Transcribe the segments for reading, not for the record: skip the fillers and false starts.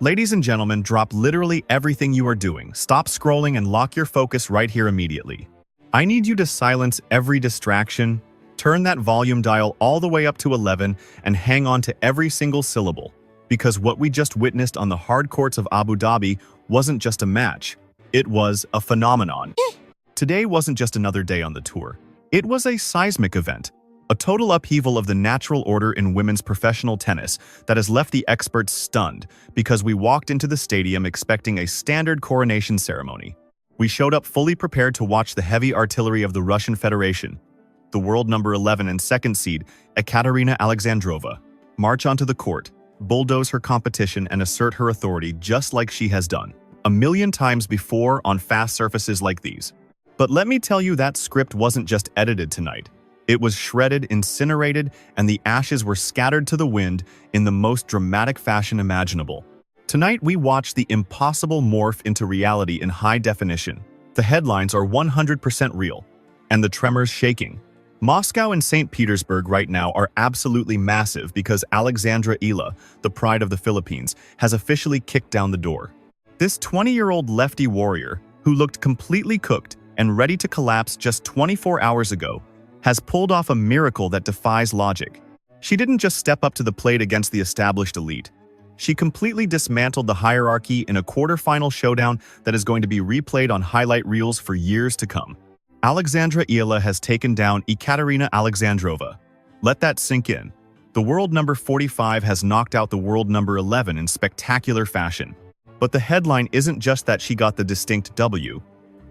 Ladies and gentlemen, drop literally everything you are doing. Stop scrolling and lock your focus right here immediately. I need you to silence every distraction, turn that volume dial all the way up to 11, and hang on to every single syllable. Because what we just witnessed on the hard courts of Abu Dhabi wasn't just a match, it was a phenomenon. Today wasn't just another day on the tour. It was a seismic event, a total upheaval of the natural order in women's professional tennis that has left the experts stunned because we walked into the stadium expecting a standard coronation ceremony. We showed up fully prepared to watch the heavy artillery of the Russian Federation, the world number 11 and second seed, Ekaterina Alexandrova, march onto the court, bulldoze her competition and assert her authority just like she has done a million times before on fast surfaces like these. But let me tell you, that script wasn't just edited tonight. It was shredded, incinerated, and the ashes were scattered to the wind in the most dramatic fashion imaginable. Tonight we watched the impossible morph into reality in high definition. The headlines are 100% real, and the tremors shaking. Moscow and St. Petersburg right now are absolutely massive because Alexandra Eala, the pride of the Philippines, has officially kicked down the door. This 20-year-old lefty warrior, who looked completely cooked and ready to collapse just 24 hours ago, has pulled off a miracle that defies logic. She didn't just step up to the plate against the established elite. She completely dismantled the hierarchy in a quarterfinal showdown that is going to be replayed on highlight reels for years to come. Alexandra Eala has taken down Ekaterina Alexandrova. Let that sink in. The world number 45 has knocked out the world number 11 in spectacular fashion. But the headline isn't just that she got the distinct W.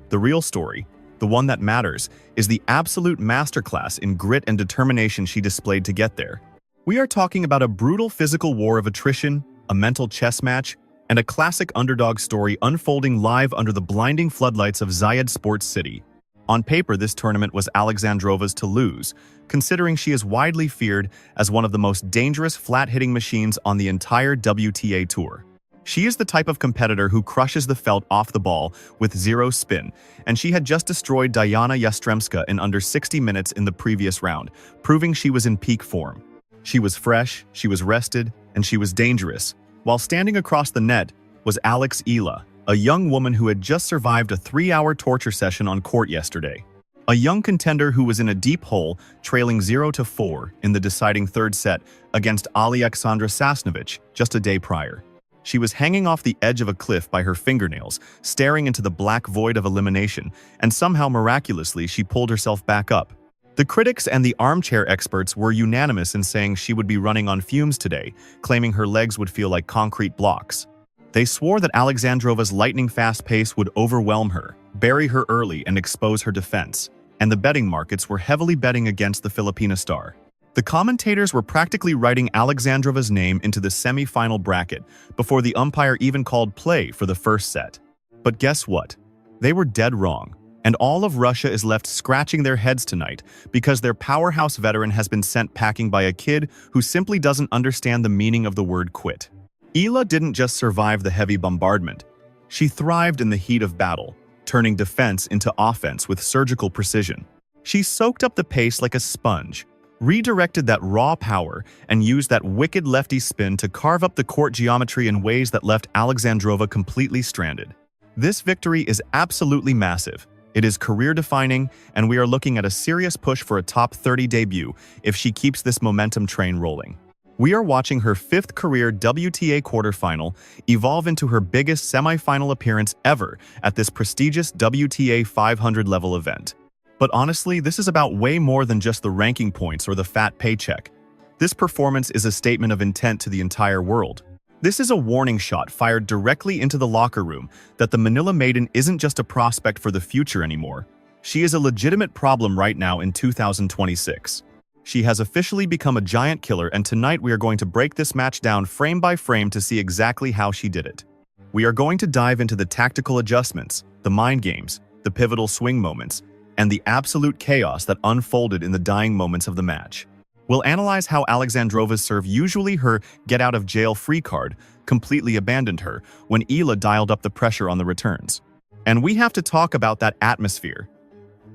The real story, the one that matters, is the absolute masterclass in grit and determination she displayed to get there. We are talking about a brutal physical war of attrition, a mental chess match, and a classic underdog story unfolding live under the blinding floodlights of Zayed Sports City. On paper, this tournament was Alexandrova's to lose, considering she is widely feared as one of the most dangerous flat-hitting machines on the entire WTA Tour. She is the type of competitor who crushes the felt off the ball with zero spin, and she had just destroyed Diana Yastremska in under 60 minutes in the previous round, proving she was in peak form. She was fresh, she was rested, and she was dangerous. While standing across the net was Alex Eala, a young woman who had just survived a 3-hour torture session on court yesterday. A young contender who was in a deep hole, trailing 0-4 in the deciding third set against Alexandra Sasnovich just a day prior. She was hanging off the edge of a cliff by her fingernails, staring into the black void of elimination, and somehow miraculously she pulled herself back up. The critics and the armchair experts were unanimous in saying she would be running on fumes today, claiming her legs would feel like concrete blocks. They swore that Alexandrova's lightning-fast pace would overwhelm her, bury her early, and expose her defense. And the betting markets were heavily betting against the Filipina star. The commentators were practically writing Alexandrova's name into the semi-final bracket before the umpire even called play for the first set. But guess what? They were dead wrong, and all of Russia is left scratching their heads tonight because their powerhouse veteran has been sent packing by a kid who simply doesn't understand the meaning of the word quit. Eala didn't just survive the heavy bombardment. She thrived in the heat of battle, turning defense into offense with surgical precision. She soaked up the pace like a sponge, redirected that raw power, and used that wicked lefty spin to carve up the court geometry in ways that left Alexandrova completely stranded. This victory is absolutely massive. It is career-defining, and we are looking at a serious push for a top 30 debut if she keeps this momentum train rolling. We are watching her 5th career WTA quarterfinal evolve into her biggest semifinal appearance ever at this prestigious WTA 500-level event. But honestly, this is about way more than just the ranking points or the fat paycheck. This performance is a statement of intent to the entire world. This is a warning shot fired directly into the locker room that the Manila Maiden isn't just a prospect for the future anymore. She is a legitimate problem right now in 2026. She has officially become a giant killer, and tonight we are going to break this match down frame by frame to see exactly how she did it. We are going to dive into the tactical adjustments, the mind games, the pivotal swing moments, and the absolute chaos that unfolded in the dying moments of the match. We'll analyze how Alexandrova's serve, usually her get-out-of-jail-free card, completely abandoned her when Eala dialed up the pressure on the returns. And we have to talk about that atmosphere.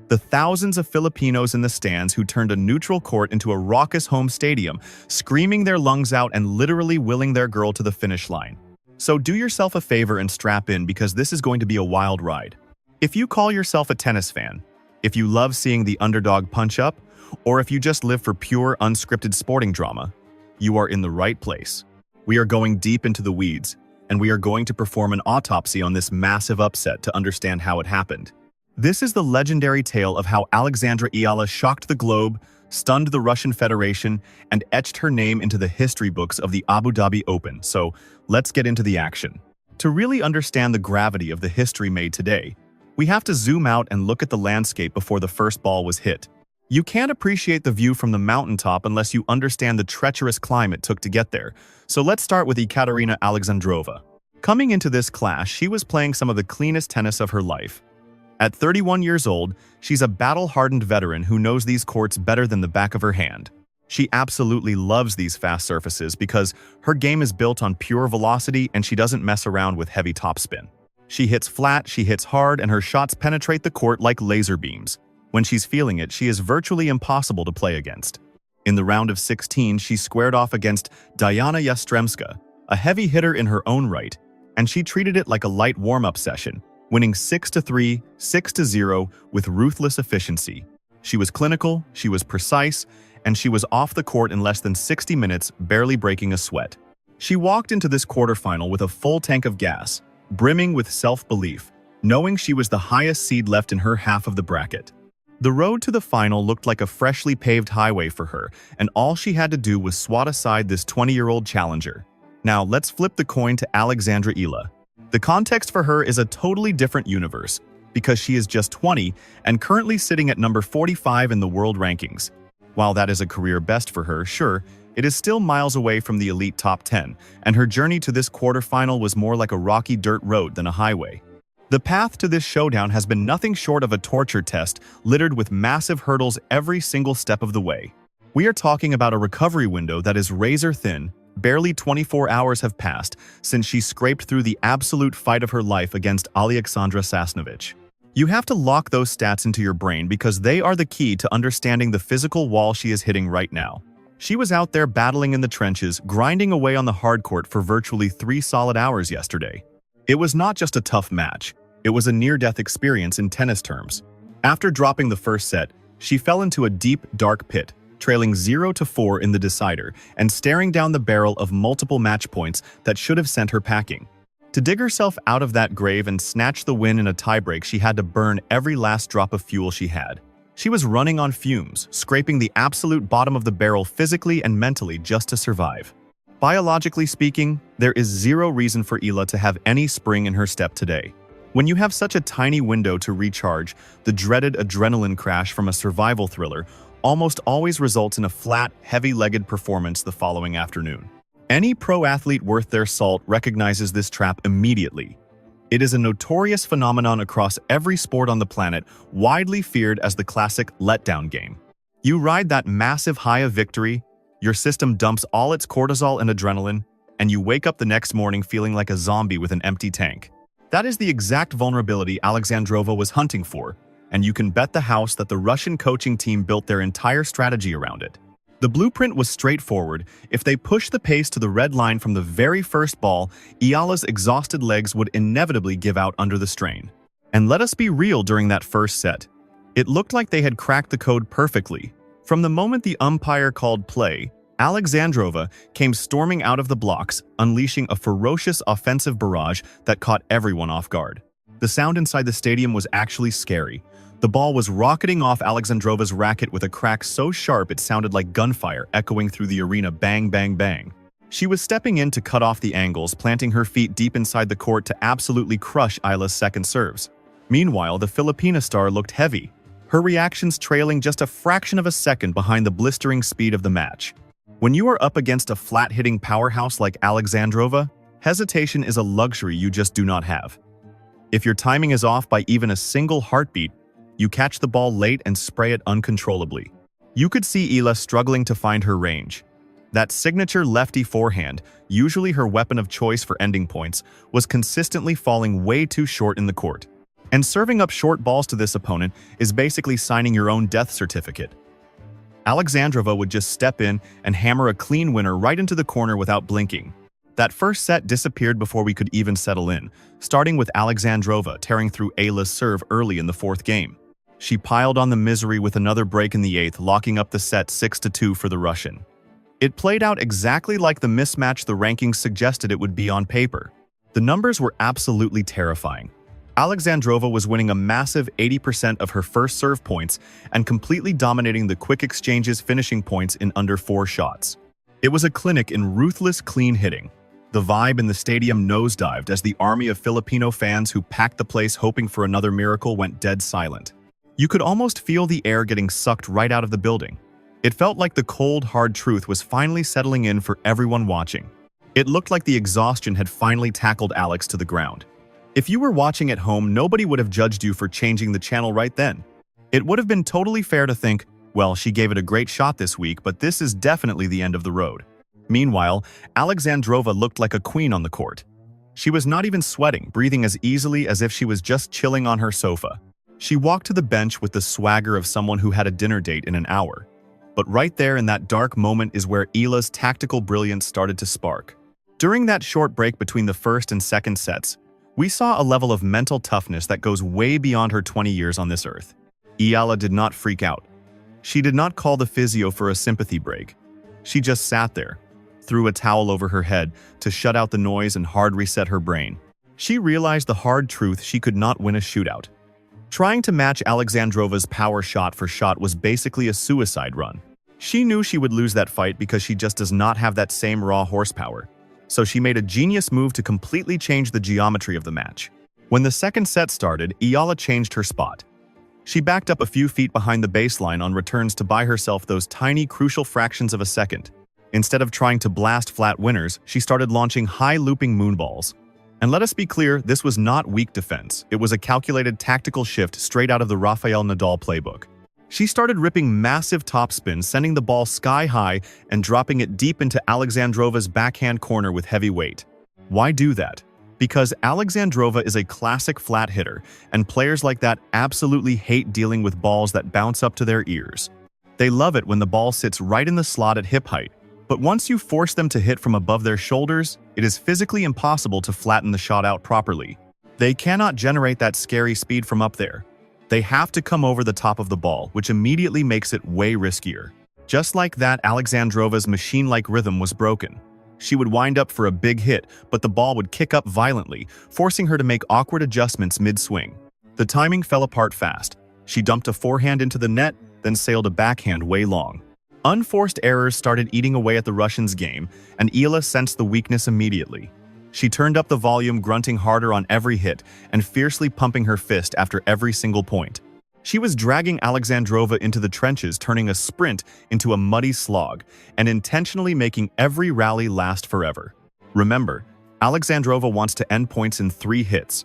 The thousands of Filipinos in the stands who turned a neutral court into a raucous home stadium, screaming their lungs out and literally willing their girl to the finish line. So do yourself a favor and strap in because this is going to be a wild ride. If you call yourself a tennis fan, if you love seeing the underdog punch up, or if you just live for pure, unscripted sporting drama, you are in the right place. We are going deep into the weeds, and we are going to perform an autopsy on this massive upset to understand how it happened. This is the legendary tale of how Alexandra Eala shocked the globe, stunned the Russian Federation, and etched her name into the history books of the Abu Dhabi Open. So let's get into the action. To really understand the gravity of the history made today, we have to zoom out and look at the landscape before the first ball was hit. You can't appreciate the view from the mountaintop unless you understand the treacherous climb it took to get there. So let's start with Ekaterina Alexandrova. Coming into this clash, she was playing some of the cleanest tennis of her life. At 31 years old, she's a battle-hardened veteran who knows these courts better than the back of her hand. She absolutely loves these fast surfaces because her game is built on pure velocity and she doesn't mess around with heavy topspin. She hits flat, she hits hard, and her shots penetrate the court like laser beams. When she's feeling it, she is virtually impossible to play against. In the round of 16, she squared off against Diana Yastremska, a heavy hitter in her own right, and she treated it like a light warm-up session, winning 6-3, 6-0 with ruthless efficiency. She was clinical, she was precise, and she was off the court in less than 60 minutes, barely breaking a sweat. She walked into this quarterfinal with a full tank of gas, brimming with self-belief, knowing she was the highest seed left in her half of the bracket. The road to the final looked like a freshly paved highway for her, and all she had to do was swat aside this 20-year-old challenger. Now, let's flip the coin to Alexandra Eala. The context for her is a totally different universe, because she is just 20 and currently sitting at number 45 in the world rankings. While that is a career best for her, sure, it is still miles away from the elite top 10, and her journey to this quarterfinal was more like a rocky dirt road than a highway. The path to this showdown has been nothing short of a torture test, littered with massive hurdles every single step of the way. We are talking about a recovery window that is razor thin. Barely 24 hours have passed since she scraped through the absolute fight of her life against Alexandra Sasnovich. You have to lock those stats into your brain because they are the key to understanding the physical wall she is hitting right now. She was out there battling in the trenches, grinding away on the hardcourt for virtually 3 solid hours yesterday. It was not just a tough match, it was a near-death experience in tennis terms. After dropping the first set, she fell into a deep, dark pit, trailing 0-4 in the decider and staring down the barrel of multiple match points that should have sent her packing. To dig herself out of that grave and snatch the win in a tiebreak, she had to burn every last drop of fuel she had. She was running on fumes, scraping the absolute bottom of the barrel physically and mentally just to survive. Biologically speaking, there is zero reason for Eala to have any spring in her step today. When you have such a tiny window to recharge, the dreaded adrenaline crash from a survival thriller almost always results in a flat, heavy-legged performance the following afternoon. Any pro athlete worth their salt recognizes this trap immediately. It is a notorious phenomenon across every sport on the planet, widely feared as the classic letdown game. You ride that massive high of victory, your system dumps all its cortisol and adrenaline, and you wake up the next morning feeling like a zombie with an empty tank. That is the exact vulnerability Alexandrova was hunting for, and you can bet the house that the Russian coaching team built their entire strategy around it. The blueprint was straightforward. If they pushed the pace to the red line from the very first ball, Eala's exhausted legs would inevitably give out under the strain. And let us be real, during that first set, it looked like they had cracked the code perfectly. From the moment the umpire called play, Alexandrova came storming out of the blocks, unleashing a ferocious offensive barrage that caught everyone off guard. The sound inside the stadium was actually scary. The ball was rocketing off Alexandrova's racket with a crack so sharp it sounded like gunfire echoing through the arena, bang, bang, bang. She was stepping in to cut off the angles, planting her feet deep inside the court to absolutely crush Eala's second serves. Meanwhile, the Filipina star looked heavy, her reactions trailing just a fraction of a second behind the blistering speed of the match. When you are up against a flat-hitting powerhouse like Alexandrova, hesitation is a luxury you just do not have. If your timing is off by even a single heartbeat, you catch the ball late and spray it uncontrollably. You could see Eala struggling to find her range. That signature lefty forehand, usually her weapon of choice for ending points, was consistently falling way too short in the court. And serving up short balls to this opponent is basically signing your own death certificate. Alexandrova would just step in and hammer a clean winner right into the corner without blinking. That first set disappeared before we could even settle in, starting with Alexandrova tearing through Eala's serve early in the fourth game. She piled on the misery with another break in the eighth, locking up the set 6-2 for the Russian. It played out exactly like the mismatch the rankings suggested it would be on paper. The numbers were absolutely terrifying. Alexandrova was winning a massive 80% of her first serve points and completely dominating the quick exchanges, finishing points in under 4 shots. It was a clinic in ruthless clean hitting. The vibe in the stadium nosedived as the army of Filipino fans who packed the place hoping for another miracle went dead silent. You could almost feel the air getting sucked right out of the building. It felt like the cold, hard truth was finally settling in for everyone watching. It looked like the exhaustion had finally tackled Alex to the ground. If you were watching at home, nobody would have judged you for changing the channel right then. It would have been totally fair to think, well, she gave it a great shot this week, but this is definitely the end of the road. Meanwhile, Alexandrova looked like a queen on the court. She was not even sweating, breathing as easily as if she was just chilling on her sofa. She walked to the bench with the swagger of someone who had a dinner date in an hour. But right there in that dark moment is where Eala's tactical brilliance started to spark. During that short break between the first and second sets, we saw a level of mental toughness that goes way beyond her 20 years on this earth. Eala did not freak out. She did not call the physio for a sympathy break. She just sat there, threw a towel over her head to shut out the noise and hard reset her brain. She realized the hard truth: she could not win a shootout. Trying to match Alexandrova's power shot for shot was basically a suicide run. She knew she would lose that fight because she just does not have that same raw horsepower. So she made a genius move to completely change the geometry of the match. When the second set started, Eala changed her spot. She backed up a few feet behind the baseline on returns to buy herself those tiny, crucial fractions of a second. Instead of trying to blast flat winners, she started launching high looping moonballs. And let us be clear, this was not weak defense. It was a calculated tactical shift straight out of the Rafael Nadal playbook. She started ripping massive topspins, sending the ball sky high and dropping it deep into Alexandrova's backhand corner with heavy weight. Why do that? Because Alexandrova is a classic flat hitter, and players like that absolutely hate dealing with balls that bounce up to their ears. They love it when the ball sits right in the slot at hip height. But once you force them to hit from above their shoulders, it is physically impossible to flatten the shot out properly. They cannot generate that scary speed from up there. They have to come over the top of the ball, which immediately makes it way riskier. Just like that, Alexandrova's machine-like rhythm was broken. She would wind up for a big hit, but the ball would kick up violently, forcing her to make awkward adjustments mid-swing. The timing fell apart fast. She dumped a forehand into the net, then sailed a backhand way long. Unforced errors started eating away at the Russians' game, and Eala sensed the weakness immediately. She turned up the volume, grunting harder on every hit and fiercely pumping her fist after every single point. She was dragging Alexandrova into the trenches, turning a sprint into a muddy slog, and intentionally making every rally last forever. Remember, Alexandrova wants to end points in 3 hits.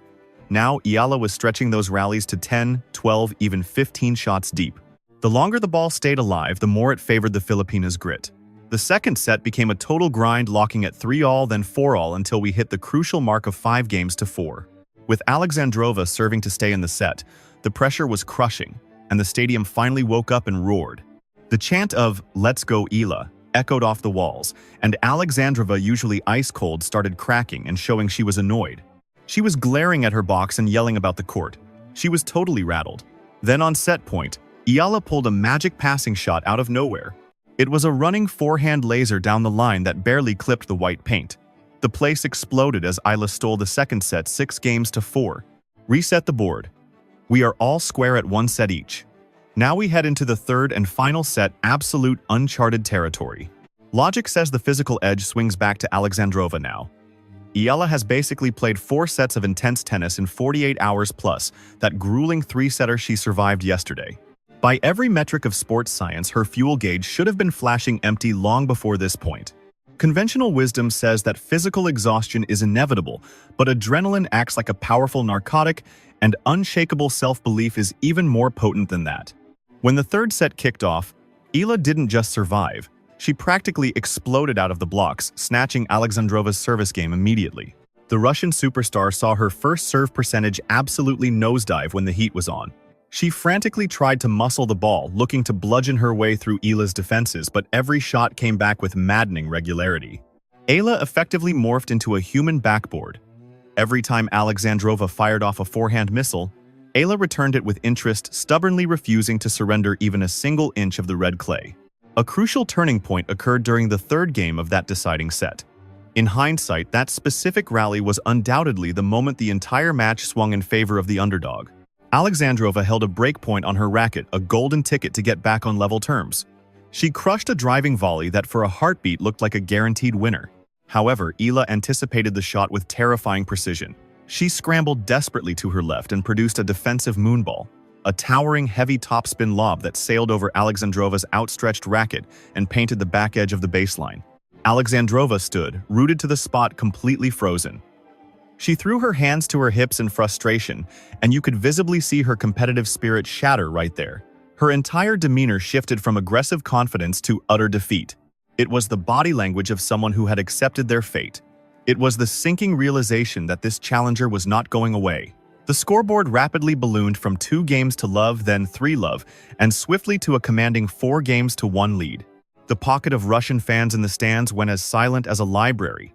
Now, Eala was stretching those rallies to 10, 12, even 15 shots deep. The longer the ball stayed alive, the more it favored the Filipinas' grit. The second set became a total grind, locking at 3-all, then 4-all until we hit the crucial mark of 5 games to 4. With Alexandrova serving to stay in the set, the pressure was crushing, and the stadium finally woke up and roared. The chant of "Let's go Eala" echoed off the walls, and Alexandrova, usually ice-cold, started cracking and showing she was annoyed. She was glaring at her box and yelling about the court. She was totally rattled. Then on set point, Eala pulled a magic passing shot out of nowhere. It was a running forehand laser down the line that barely clipped the white paint. The place exploded as Eala stole the second set 6 games to 4. Reset the board. We are all square at 1 set each. Now we head into the third and final set, absolute uncharted territory. Logic says the physical edge swings back to Alexandrova now. Eala has basically played 4 sets of intense tennis in 48 hours plus that grueling 3-setter she survived yesterday. By every metric of sports science, her fuel gauge should have been flashing empty long before this point. Conventional wisdom says that physical exhaustion is inevitable, but adrenaline acts like a powerful narcotic, and unshakable self-belief is even more potent than that. When the third set kicked off, Eala didn't just survive. She practically exploded out of the blocks, snatching Alexandrova's service game immediately. The Russian superstar saw her first serve percentage absolutely nosedive when the heat was on. She frantically tried to muscle the ball, looking to bludgeon her way through Eala's defenses, but every shot came back with maddening regularity. Eala effectively morphed into a human backboard. Every time Alexandrova fired off a forehand missile, Eala returned it with interest, stubbornly refusing to surrender even a single inch of the red clay. A crucial turning point occurred during the third game of that deciding set. In hindsight, that specific rally was undoubtedly the moment the entire match swung in favor of the underdog. Alexandrova held a break point on her racket, a golden ticket to get back on level terms. She crushed a driving volley that for a heartbeat looked like a guaranteed winner. However, Eala anticipated the shot with terrifying precision. She scrambled desperately to her left and produced a defensive moonball, a towering heavy topspin lob that sailed over Alexandrova's outstretched racket and painted the back edge of the baseline. Alexandrova stood, rooted to the spot, completely frozen. She threw her hands to her hips in frustration, and you could visibly see her competitive spirit shatter right there. Her entire demeanor shifted from aggressive confidence to utter defeat. It was the body language of someone who had accepted their fate. It was the sinking realization that this challenger was not going away. The scoreboard rapidly ballooned from 2 games to love, then 3-love, and swiftly to a commanding 4 games to 1 lead. The pocket of Russian fans in the stands went as silent as a library.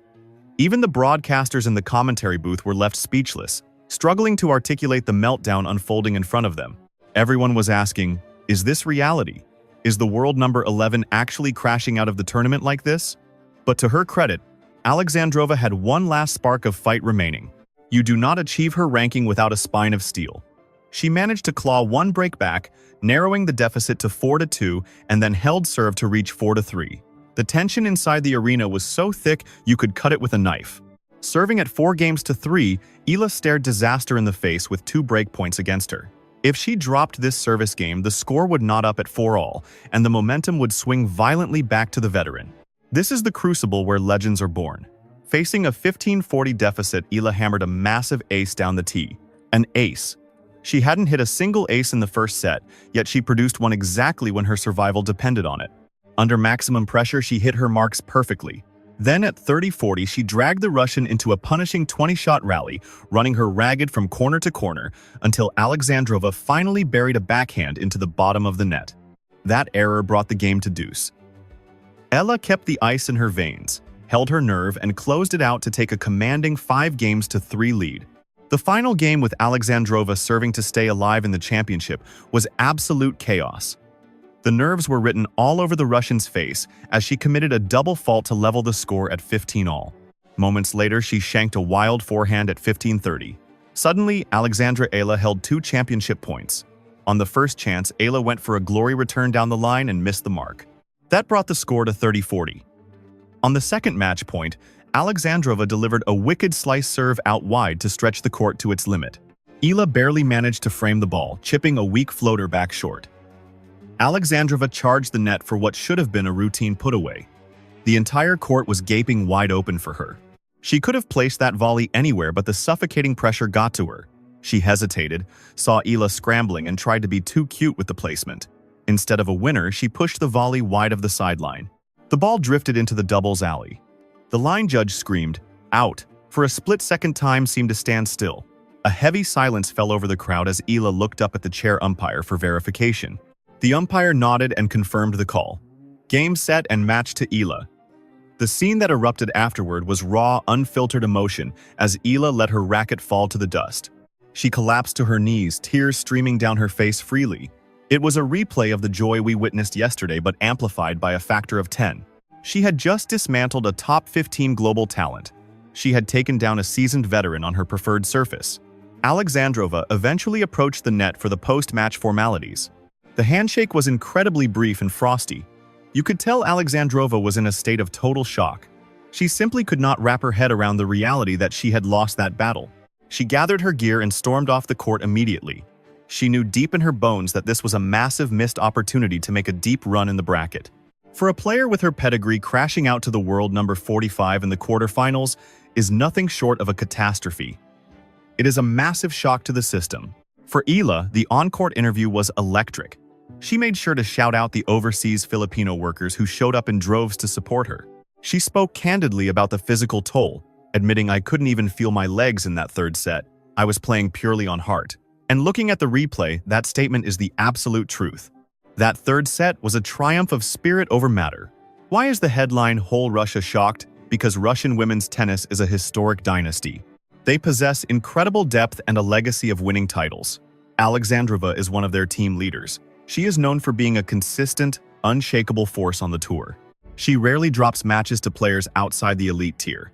Even the broadcasters in the commentary booth were left speechless, struggling to articulate the meltdown unfolding in front of them. Everyone was asking, is this reality? Is the world number 11 actually crashing out of the tournament like this? But to her credit, Alexandrova had one last spark of fight remaining. You do not achieve her ranking without a spine of steel. She managed to claw 1 break back, narrowing the deficit to 4-2, and then held serve to reach 4-3. The tension inside the arena was so thick you could cut it with a knife. Serving at 4 games to 3, Eala stared disaster in the face with 2 break points against her. If she dropped this service game, the score would knot up at 4-all, and the momentum would swing violently back to the veteran. This is the crucible where legends are born. Facing a 15-40 deficit, Eala hammered a massive ace down the tee. An ace. She hadn't hit a single ace in the first set, yet she produced one exactly when her survival depended on it. Under maximum pressure, she hit her marks perfectly. Then at 30-40, she dragged the Russian into a punishing 20-shot rally, running her ragged from corner to corner until Alexandrova finally buried a backhand into the bottom of the net. That error brought the game to deuce. Eala kept the ice in her veins, held her nerve, and closed it out to take a commanding 5 games to 3 lead. The final game, with Alexandrova serving to stay alive in the championship, was absolute chaos. The nerves were written all over the Russian's face as she committed a double fault to level the score at 15-all. Moments later, she shanked a wild forehand at 15-30. Suddenly, Alexandra Eala held 2 championship points. On the first chance, Eala went for a glory return down the line and missed the mark. That brought the score to 30-40. On the second match point, Alexandrova delivered a wicked slice serve out wide to stretch the court to its limit. Eala barely managed to frame the ball, chipping a weak floater back short. Alexandrova charged the net for what should have been a routine put-away. The entire court was gaping wide open for her. She could have placed that volley anywhere, but the suffocating pressure got to her. She hesitated, saw Eala scrambling, and tried to be too cute with the placement. Instead of a winner, she pushed the volley wide of the sideline. The ball drifted into the doubles alley. The line judge screamed, "Out!" For a split-second, time seemed to stand still. A heavy silence fell over the crowd as Eala looked up at the chair umpire for verification. The umpire nodded and confirmed the call. Game, set, and match to Eala. The scene that erupted afterward was raw, unfiltered emotion as Eala let her racket fall to the dust. She collapsed to her knees, tears streaming down her face freely. It was a replay of the joy we witnessed yesterday, but amplified by a factor of 10. She had just dismantled a top 15 global talent. She had taken down a seasoned veteran on her preferred surface. Alexandrova eventually approached the net for the post-match formalities. The handshake was incredibly brief and frosty. You could tell Alexandrova was in a state of total shock. She simply could not wrap her head around the reality that she had lost that battle. She gathered her gear and stormed off the court immediately. She knew deep in her bones that this was a massive missed opportunity to make a deep run in the bracket. For a player with her pedigree, crashing out to the world number 45 in the quarterfinals is nothing short of a catastrophe. It is a massive shock to the system. For Eala, the on-court interview was electric. She made sure to shout out the overseas Filipino workers who showed up in droves to support her. She spoke candidly about the physical toll, admitting, "I couldn't even feel my legs in that third set. I was playing purely on heart." And looking at the replay, that statement is the absolute truth. That third set was a triumph of spirit over matter. Why is the headline "Whole Russia Shocked"? because Russian women's tennis is a historic dynasty. They possess incredible depth and a legacy of winning titles. Alexandrova is one of their team leaders. She is known for being a consistent, unshakable force on the tour. She rarely drops matches to players outside the elite tier.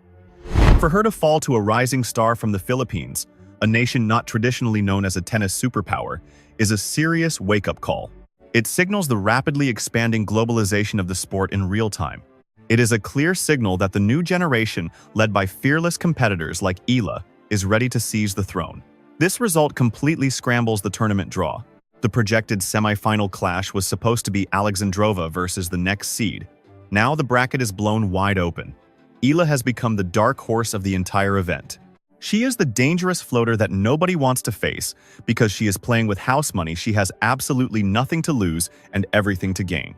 For her to fall to a rising star from the Philippines, a nation not traditionally known as a tennis superpower, is a serious wake-up call. It signals the rapidly expanding globalization of the sport in real time. It is a clear signal that the new generation, led by fearless competitors like Eala, is ready to seize the throne. This result completely scrambles the tournament draw. The projected semi-final clash was supposed to be Alexandrova versus the next seed. Now the bracket is blown wide open. Eala has become the dark horse of the entire event. She is the dangerous floater that nobody wants to face because she is playing with house money. She has absolutely nothing to lose and everything to gain.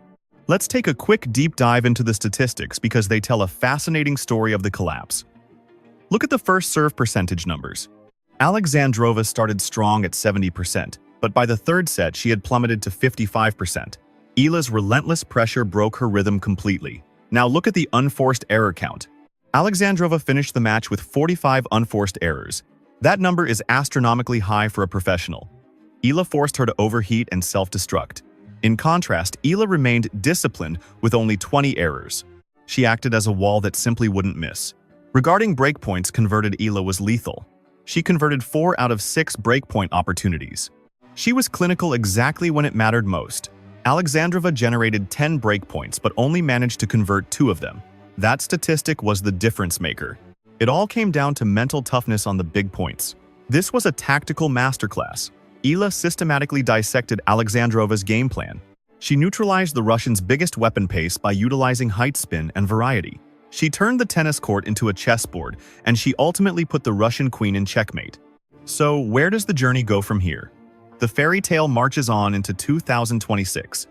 Let's take a quick deep dive into the statistics because they tell a fascinating story of the collapse. Look at the first serve percentage numbers. Alexandrova started strong at 70%, but by the third set she had plummeted to 55%. Eala's relentless pressure broke her rhythm completely. Now look at the unforced error count. Alexandrova finished the match with 45 unforced errors. That number is astronomically high for a professional. Eala forced her to overheat and self-destruct. In contrast, Eala remained disciplined with only 20 errors. She acted as a wall that simply wouldn't miss. Regarding breakpoints converted, Eala was lethal. She converted 4 out of 6 breakpoint opportunities. She was clinical exactly when it mattered most. Alexandrova generated 10 breakpoints but only managed to convert 2 of them. That statistic was the difference maker. It all came down to mental toughness on the big points. This was a tactical masterclass. Eala systematically dissected Alexandrova's game plan. She neutralized the Russians' biggest weapon, pace, by utilizing height, spin, and variety. She turned the tennis court into a chessboard, and she ultimately put the Russian queen in checkmate. So, where does the journey go from here? The fairy tale marches on into 2026.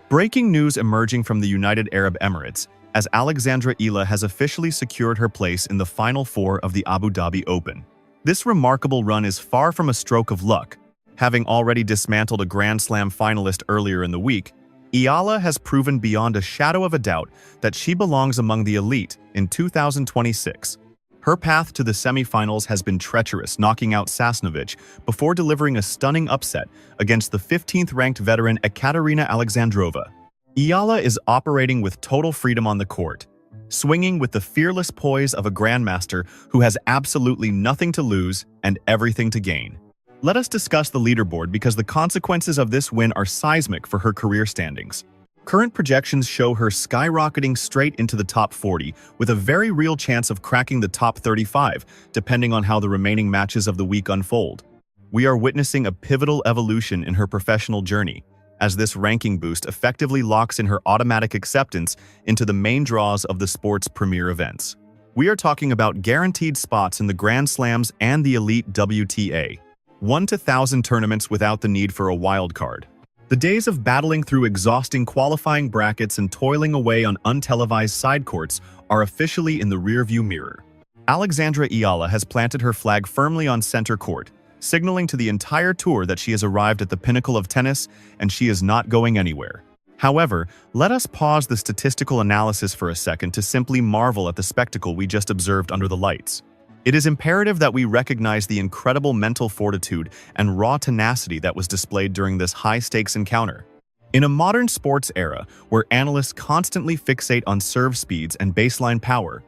Breaking news emerging from the United Arab Emirates, as Alexandra Eala has officially secured her place in the Final Four of the Abu Dhabi Open. This remarkable run is far from a stroke of luck. Having already dismantled a Grand Slam finalist earlier in the week, Eala has proven beyond a shadow of a doubt that she belongs among the elite in 2026. Her path to the semifinals has been treacherous, knocking out Sasnovich before delivering a stunning upset against the 15th-ranked veteran Ekaterina Alexandrova. Eala is operating with total freedom on the court, swinging with the fearless poise of a grandmaster who has absolutely nothing to lose and everything to gain. Let us discuss the leaderboard because the consequences of this win are seismic for her career standings. Current projections show her skyrocketing straight into the top 40, with a very real chance of cracking the top 35, depending on how the remaining matches of the week unfold. We are witnessing a pivotal evolution in her professional journey, as this ranking boost effectively locks in her automatic acceptance into the main draws of the sport's premier events. We are talking about guaranteed spots in the Grand Slams and the Elite WTA. 1 to 1,000 tournaments without the need for a wild card. The days of battling through exhausting qualifying brackets and toiling away on untelevised side courts are officially in the rearview mirror. Alexandra Eala has planted her flag firmly on center court, signaling to the entire tour that she has arrived at the pinnacle of tennis and she is not going anywhere. However, let us pause the statistical analysis for a second to simply marvel at the spectacle we just observed under the lights. It is imperative that we recognize the incredible mental fortitude and raw tenacity that was displayed during this high-stakes encounter. In a modern sports era where analysts constantly fixate on serve speeds and baseline power,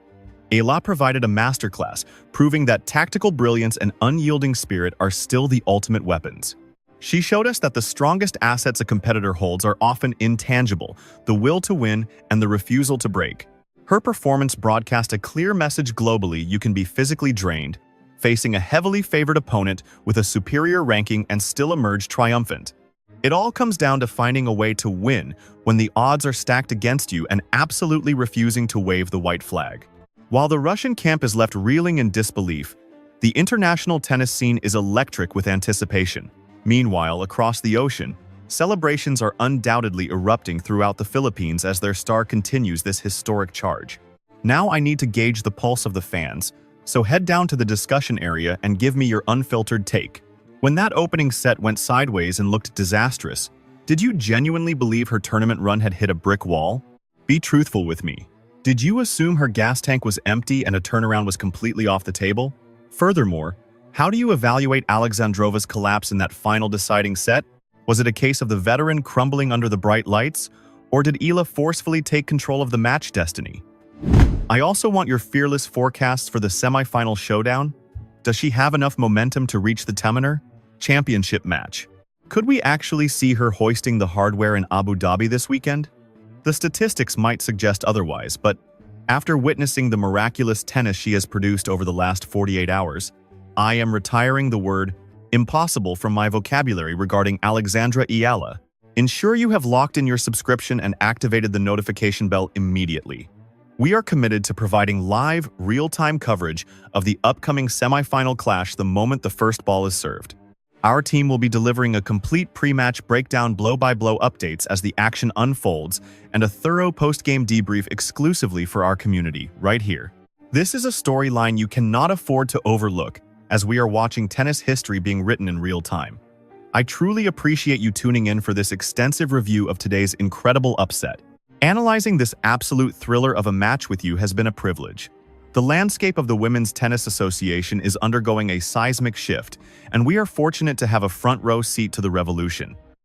Eala provided a masterclass, proving that tactical brilliance and unyielding spirit are still the ultimate weapons. She showed us that the strongest assets a competitor holds are often intangible: the will to win and the refusal to break. Her performance broadcast a clear message globally: you can be physically drained, facing a heavily favored opponent with a superior ranking and still emerge triumphant. It all comes down to finding a way to win when the odds are stacked against you and absolutely refusing to wave the white flag. While the Russian camp is left reeling in disbelief, the international tennis scene is electric with anticipation. Meanwhile, across the ocean, celebrations are undoubtedly erupting throughout the Philippines as their star continues this historic charge. Now I need to gauge the pulse of the fans, so head down to the discussion area and give me your unfiltered take. When that opening set went sideways and looked disastrous, did you genuinely believe her tournament run had hit a brick wall? Be truthful with me. Did you assume her gas tank was empty and a turnaround was completely off the table? Furthermore, how do you evaluate Alexandrova's collapse in that final deciding set? Was it a case of the veteran crumbling under the bright lights, or did Eala forcefully take control of the match destiny? I also want your fearless forecasts for the semi-final showdown. Does she have enough momentum to reach the Temener championship match? Could we actually see her hoisting the hardware in Abu Dhabi this weekend? The statistics might suggest otherwise, but after witnessing the miraculous tennis she has produced over the last 48 hours, I am retiring the word impossible from my vocabulary regarding Alexandra Eala. Ensure you have locked in your subscription and activated the notification bell immediately. We are committed to providing live, real-time coverage of the upcoming semi-final clash the moment the first ball is served. Our team will be delivering a complete pre-match breakdown blow-by-blow updates as the action unfolds and a thorough post-game debrief exclusively for our community, right here. This is a storyline you cannot afford to overlook, as we are watching tennis history being written in real time. I truly appreciate you tuning in for this extensive review of today's incredible upset. Analyzing this absolute thriller of a match with you has been a privilege. The landscape of the Women's Tennis Association is undergoing a seismic shift, and we are fortunate to have a front row seat to the revolution.